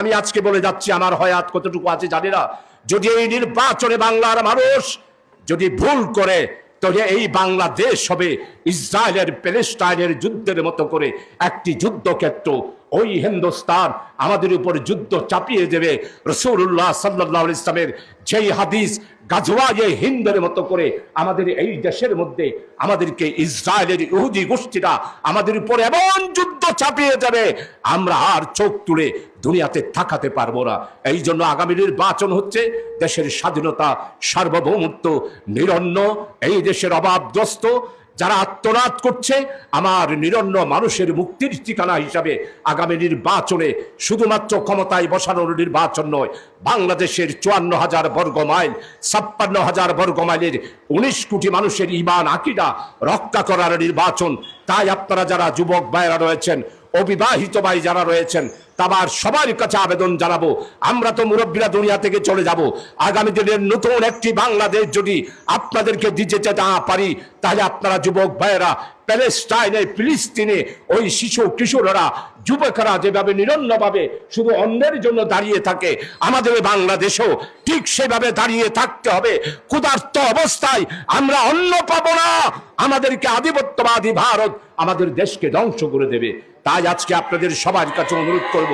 আমি আজকে বলে যাচ্ছি, আমার হয়াত কতটুকু আছে জানি না। যদি এই নির্বাচনে বাংলার মানুষ যদি ভুল করে, তবে এই বাংলাদেশ হবে ইসরায়েলের প্যালেস্টাইনের যুদ্ধের মতো করে একটি যুদ্ধক্ষেত্র। ওই হিন্দুস্তান আমাদের উপর যুদ্ধ চাপিয়ে দেবে। রাসূলুল্লাহ সাল্লাল্লাহু আলাইহি ওয়াসাল্লামের যেই হাদিস, গাজওয়ায়ে হিন্দের মতো করে আমাদের এই দেশের মধ্যে আমাদেরকে ইসরায়েলের ইহুদি গোষ্ঠীরা আমাদের উপর এমন যুদ্ধ চাপিয়ে যাবে, আমরা আর চোখ তুলে দুনিয়াতে থাকাতে পারবো না। এই জন্য আগামী নির্বাচন হচ্ছে দেশের স্বাধীনতা, সার্বভৌমত্ব নিরন্ন, এই দেশের অভাবগ্রস্ত যারা আত্মনাদ করছে, আমার নিরন্ন মানুষের মুক্তির ঠিকানা হিসাবে আগামী নির্বাচনে শুধুমাত্র ক্ষমতায় বসানোর নির্বাচন নয়, বাংলাদেশের 54,000 বর্গ মাইল, 56,000 বর্গ মাইলের 19 কোটি মানুষের ঈমান আকীদা রক্ষা করার নির্বাচন। তাই আপনারা যারা যুবক ভাইরা রয়েছেন, অবিবাহিত ভাই যারা রয়েছেন, তাবার সবার কাছে আবেদন জানাবো, আমরা তো মুরব্বীরা দুনিয়া থেকে চলে যাব। আগামী দিনের নতুন একটি বাংলাদেশ যদি আপনাদেরকে দিতে না পারি, তাহলে আপনারা যুবক ভাইয়েরা প্যালেস্টাইনে, ফিলিস্তিনে ওই শিশু কিশোররা, যুবকেরা যেভাবে নিরন্নভাবে শুধু অন্যের জন্য দাঁড়িয়ে থাকে, আমাদের বাংলাদেশেও ঠিক সেভাবে দাঁড়িয়ে থাকতে হবে। ক্ষুধার্ত অবস্থায় আমরা অন্ন পাবো না, আমাদেরকে আধিপত্যবাদী ভারত আমাদের দেশকে ধ্বংস করে দেবে। তাই আজকে আপনাদের সবার কাছে অনুরোধ করব,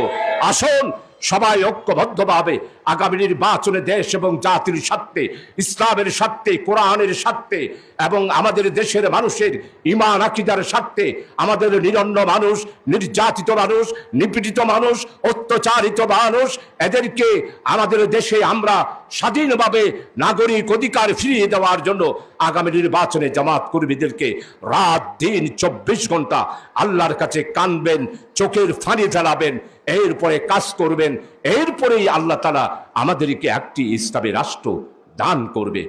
আসুন সবাই ঐক্যবদ্ধভাবে আগামী নির্বাচনে দেশ এবং জাতির স্বার্থে, ইসলামের স্বার্থে, কোরআনের স্বার্থে এবং আমাদের দেশের মানুষের ঈমান আকীদার স্বার্থে, আমাদের নিরন্ন মানুষ, নির্যাতিত মানুষ, নিপীড়িত মানুষ, অত্যাচারিত মানুষ, এদেরকে আমাদের দেশে আমরা স্বাধীনভাবে নাগরিক অধিকার ফিরিয়ে দেওয়ার জন্য আগামী নির্বাচনে জামাত কর্মীদেরকে রাত দিন 24 ঘন্টা আল্লাহর কাছে কানবেন, চোখের ফানি জ্বালাবেন, এরপরে কাজ করবেন। এরপরেই আল্লাহ তাআলা আমাদেরকে একটি ইসলামী রাষ্ট্র দান করবে।